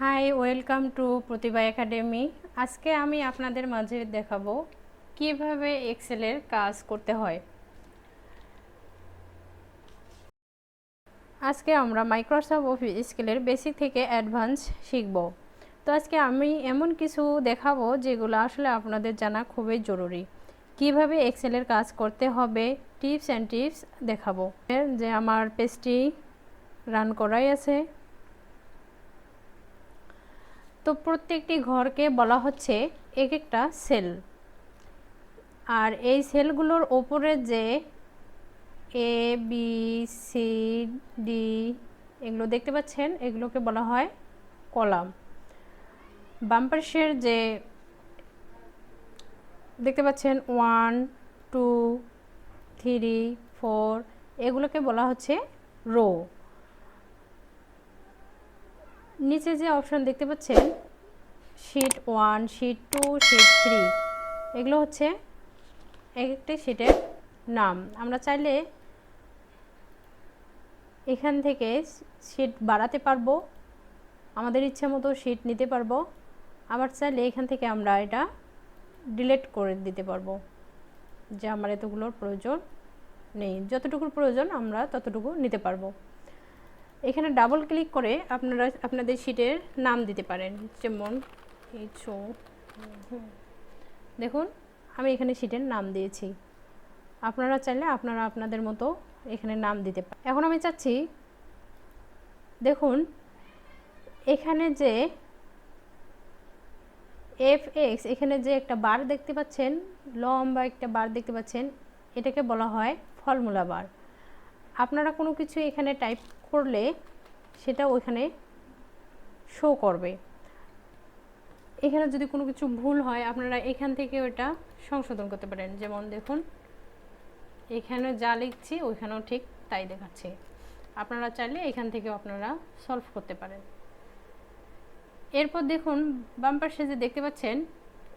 High, welcome to Pratibha Academy. আজকে আমি আপনাদের মাঝে দেখাবো কিভাবে এক্সেলের কাজ করতে হয়। আজকে আমরা মাইক্রোসফট অফিস স্কিলের বেসিক থেকে অ্যাডভান্স শিখব। তো আজকে আমি এমন কিছু দেখাবো যেগুলো আসলে আপনাদের জানা খুবই জরুরি। কিভাবে এক্সেলের কাজ করতে হবে টিপস অ্যান্ড টিপস দেখাবো। যে আমার পেজটি রান করাই আছে। তো প্রত্যেকটি ঘরকে বলা হচ্ছে এক একটা সেল, আর এই সেলগুলোর ওপরে যে এ বি সি ডি এগুলো দেখতে পাচ্ছেন, এগুলোকে বলা হয় কলাম। বাম পাশের যে দেখতে পাচ্ছেন 1 2 3 4 এগুলোকে বলা হচ্ছে রো। নিচে যে অপশন দেখতে পাচ্ছেন শীট 1 শীট 2 শীট 3 এগুলো হচ্ছে এক একটা শীটের নাম। আমরা চাইলে এখান থেকে শীট বাড়াতে পারবো, আমাদের ইচ্ছা মতো শীট নিতে পারবো, আবার চাইলে এখান থেকে আমরা এটা ডিলিট করে দিতে পারবো যে আমার এতগুলোর প্রয়োজন নেই, যতটুকুর প্রয়োজন আমরা ততটুকু নিতে পারবো। এখানে ডাবল ক্লিক করে আপনারা আপনাদের শীটের নাম দিতে পারেন, যেমন দেখুন আমি এখানে শীটের নাম দিয়েছি। আপনারা চাইলে আপনারা আপনাদের মতো এখানে নাম দিতে পারেন। এখন আমি চাচ্ছি, দেখুন এখানে যে fx এখানে যে একটা বার দেখতে পাচ্ছেন, লম্বা একটা বার দেখতে পাচ্ছেন, এটাকে বলা হয় ফর্মুলা বার। আপনারা কোনো কিছু এখানে টাইপ করলে সেটা ওইখানে শো করবে। এখানে যদি কোনো কিছু ভুল হয় আপনারা এখান থেকে ওটা সংশোধন করতে পারেন। যেমন দেখুন এখানে যা লিখছি ওইখানেও ঠিক তাই দেখাচ্ছে। আপনারা চাইলে এখান থেকে আপনারা সলভ করতে পারেন। এরপর দেখুন বাম পাশে যে দেখতে পাচ্ছেন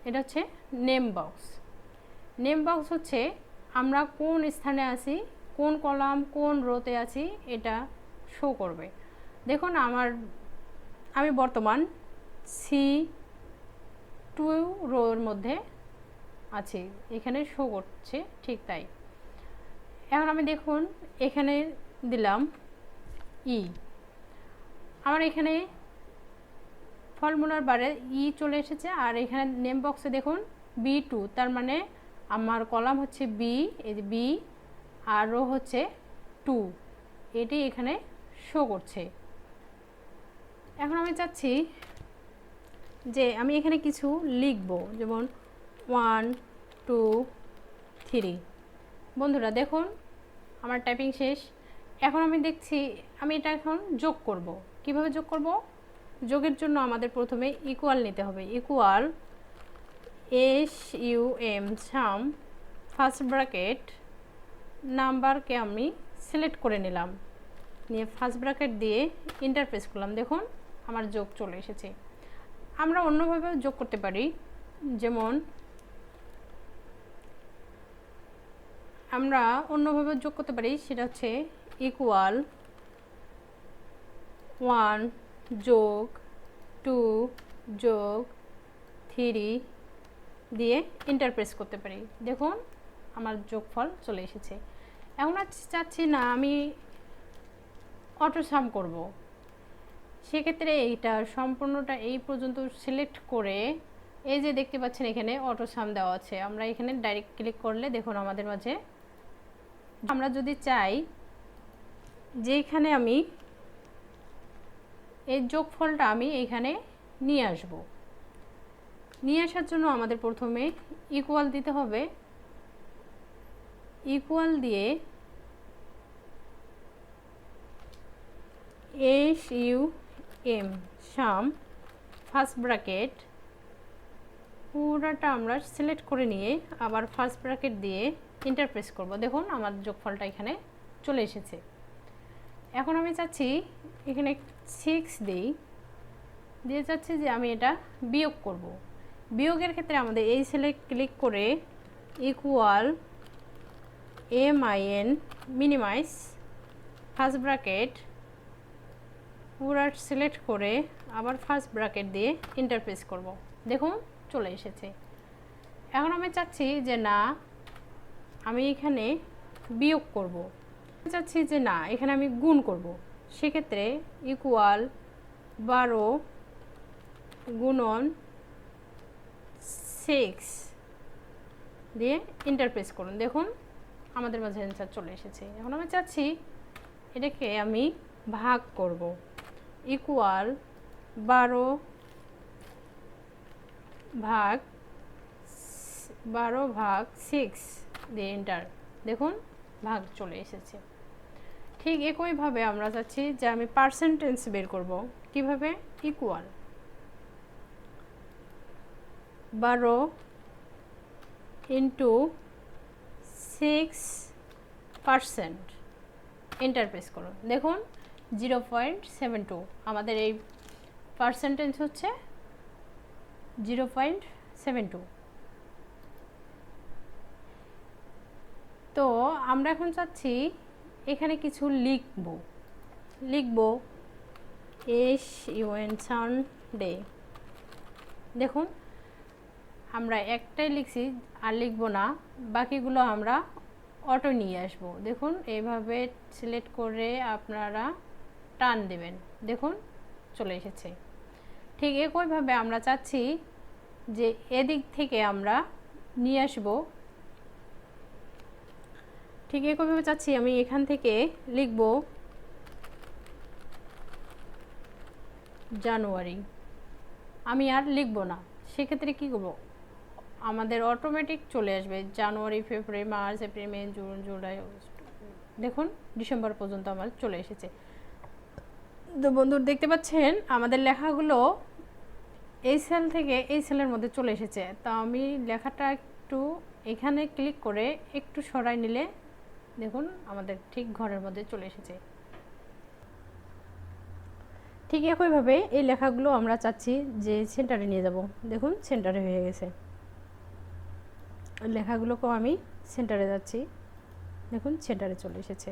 এটা হচ্ছে নেম বক্স। নেম বক্স হচ্ছে আমরা কোন স্থানে আছি, কোন কলাম কোন রোতে আছি এটা শো করবে। দেখুন আমি বর্তমান C2 রোর মধ্যে আছি, এখানে শো করছে ঠিক তাই। এখন আমি দেখুন এখানে দিলাম ই, আমার এখানে ফর্মুলার বারে ই চলে এসেছে। আর এখানে নেম বক্সে দেখুন B2, তার মানে আমার কলাম হচ্ছে বি, এই যে বি, আর রো হচ্ছে 2, এটি এখানে শো করছে। এখন আমি চাচ্ছি যে আমি এখানে কিছু লিখব, যেমন 1 2 3। বন্ধুরা দেখুন আমার টাইপিং শেষ। এখন আমি দেখছি আমি এটা এখন যোগ করব। কিভাবে যোগ করব? যোগের জন্য আমাদের প্রথমে ইকুয়াল নিতে হবে। Equal SUM sum first bracket নাম্বারকে আমি সিলেক্ট করে নিলাম, নিয়ে ফার্স্ট ব্র্যাকেট দিয়ে এন্টার প্রেস করলাম। দেখুন আমার যোগ চলে এসেছে। আমরা অন্যভাবেও যোগ করতে পারি, যেমন আমরা অন্যভাবে যোগ করতে পারি, সেটা হচ্ছে ইকুয়াল 1 যোগ 2 যোগ 3 দিয়ে এন্টার প্রেস করতে পারি। দেখুন আমার যোগফল চলে এসেছে। এখন চাচ্ছি না আমি অটো সাম করব, সেক্ষেত্রে এইটা সম্পূর্ণটা এই পর্যন্ত সিলেক্ট করে এই যে দেখতে পাচ্ছেন এখানে অটো সাম দেওয়া আছে, আমরা এখানে ডাইরেক্ট ক্লিক করলে দেখুন আমাদের মাঝে, আমরা যদি চাই যে এখানে আমি এই যোগফলটা আমি এখানে নিয়ে আসব, নিয়ে আসার জন্য আমাদের প্রথমে ইকুয়াল দিতে হবে। ইকুয়াল দিয়ে SUM সাম ফার্স্ট ব্র্যাকেট পুরোটা আমরা সিলেক্ট করে নিয়ে আবার ফার্স্ট ব্র্যাকেট দিয়ে এন্টার প্রেস করব। দেখুন আমার যোগফলটা এখানে চলে এসেছে। এখন আমি চাচ্ছি এখানে 6 দিয়ে চাচ্ছি যে আমি এটা বিয়োগ করব। বিয়োগের ক্ষেত্রে আমাদের এই সেলে ক্লিক করে equal MIN minimise first bracket পুরো সিলেক্ট করে আবার ফার্স্ট ব্র্যাকেট দিয়ে এন্টার প্রেস করব। দেখুন চলে এসেছে। এখন আমি চাচ্ছি যে না আমি এখানে বিয়োগ করব, চাচ্ছি যে না এখানে আমি গুণ করব, সেক্ষেত্রে ইকুয়াল 12 গুণন 6 দিয়ে এন্টার প্রেস করুন। দেখুন আমাদের মাঝে অ্যান্সার চলে এসেছে। এখন আমি চাচ্ছি এটাকে আমি ভাগ করব, ইকুয়াল 12 ভাগ 6 দিয়ে এন্টার। দেখুন ভাগ চলে এসেছে। ঠিক একইভাবে আমরা চাচ্ছি যে আমি পার্সেন্টেজ বের করব। কিভাবে? ইকুয়াল 12 ইন্টু 6% এন্টার প্রেস করুন। দেখুন 0.72 আমাদের এই পার্সেন্টেজ হচ্ছে 0.72। তো আমরা এখন চাচ্ছি এখানে কিছু লিখব সানডে। দেখুন আমরা একটাই লিখছি আর লিখব না, বাকিগুলো আমরা অটো নিয়ে আসব। দেখুন এইভাবে সিলেক্ট করে আপনারা টান দেবেন, দেখুন চলে এসেছে। ঠিক একইভাবে আমরা চাচ্ছি যে এদিক থেকে আমরা নিয়ে আসব। ঠিক একইভাবে চাচ্ছি আমি এখান থেকে লিখব জানুয়ারি, আমি আর লিখব না। সেক্ষেত্রে কী করব, আমাদের অটোমেটিক চলে আসবে জানুয়ারি, ফেব্রুয়ারি, মার্চ, এপ্রিল, মে, জুন, জুলাই, দেখুন ডিসেম্বর পর্যন্ত আমার চলে এসেছে। তো বন্ধুরা দেখতে পাচ্ছেন আমাদের লেখাগুলো এই সেল থেকে এই সেলের মধ্যে চলে এসেছে। তা আমি লেখাটা একটু এখানে ক্লিক করে একটু সরাই নিলে দেখুন আমাদের ঠিক ঘরের মধ্যে চলে এসেছে। ঠিক একইভাবে এই লেখাগুলো আমরা চাচ্ছি যে সেন্টারে নিয়ে যাব। দেখুন সেন্টারে হয়ে গেছে, লেখাগুলোকেও আমি সেন্টারে যাচ্ছি, দেখুন সেন্টারে চলে এসেছে।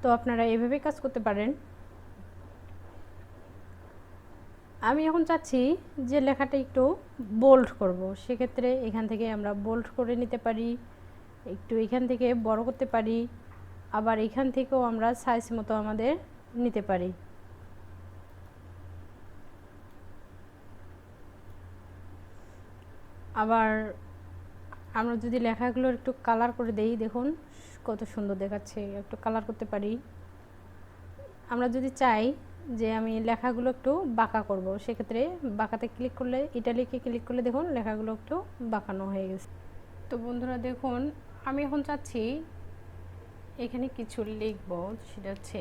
তো আপনারা এভাবে কাজ করতে পারেন। আমি এখন চাচ্ছি যে লেখাটা একটু বোল্ড করব, সেক্ষেত্রে এখান থেকে আমরা বোল্ড করে নিতে পারি, একটু এখান থেকে বড় করতে পারি, আবার এখান থেকেও আমরা সাইজ মতো আমাদের নিতে পারি। আবার আমরা যদি লেখাগুলো একটু কালার করে দেই, দেখুন কত সুন্দর দেখাচ্ছে, একটু কালার করতে পারি। আমরা যদি চাই যে আমি লেখাগুলো একটু বাঁকা করব, সেক্ষেত্রে বাঁকাতে ক্লিক করলে, ইটালিকে ক্লিক করলে দেখুন লেখাগুলো একটু বাঁকানো হয়ে গেছে। তো বন্ধুরা দেখুন আমি এখন চাচ্ছি এখানে কিছু লিখব, সেটা হচ্ছে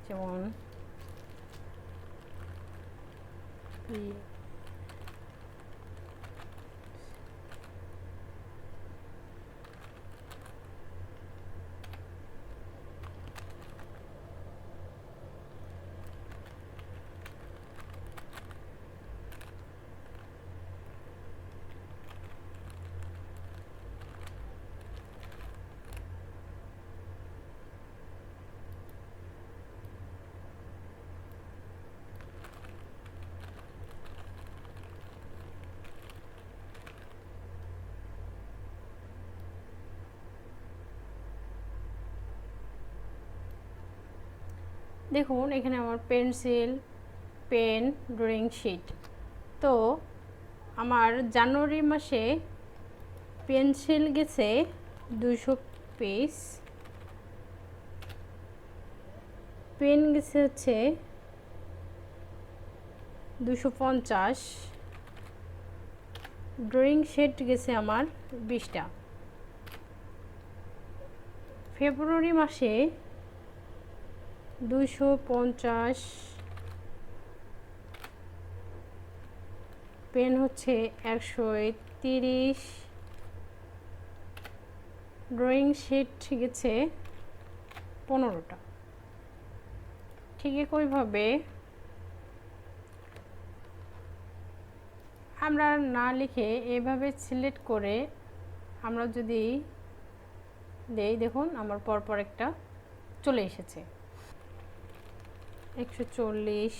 যেমন দেখুন এখানে আমার পেন্সিল, পেন, ড্রয়িং শিট। তো আমার জানুয়ারি মাসে পেন্সিল গেছে 200 পিস, পেন গেছে হচ্ছে 250, ড্রয়িং শিট গেছে আমার 20টা। ফেব্রুয়ারি মাসে 250, পেন হচ্ছে 130, ড্রয়িং শিট গেছে 15টা। ঠিক একইভাবে আমরা না লিখে এভাবে সিলেক্ট করে আমরা যদি দেই, দেখুন আমার পরপর একটা চলে এসেছে। 140,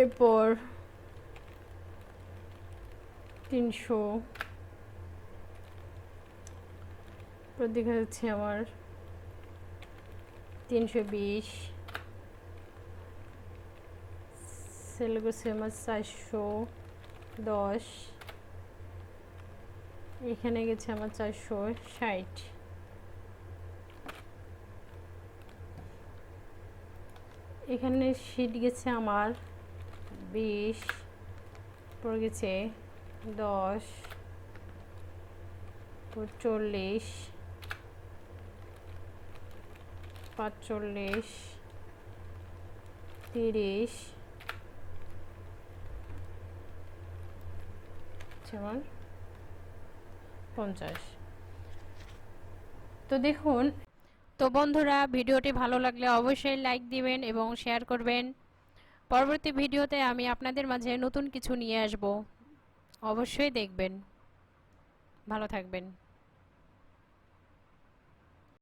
এরপর 300, দেখা যাচ্ছে আমার 320, সেল গেছে আমার 410, এখানে গেছে আমার 460, এখানে শীট গেছে আমার 20, পর গেছে 10, 40, 45, 30, যেমন 50। তো দেখুন, তো বন্ধুরা ভিডিওটি ভালো লাগলে অবশ্যই লাইক দিবেন এবং শেয়ার করবেন। পরবর্তী ভিডিওতে আমি আপনাদের মাঝে নতুন কিছু নিয়ে আসব, অবশ্যই দেখবেন। ভালো থাকবেন।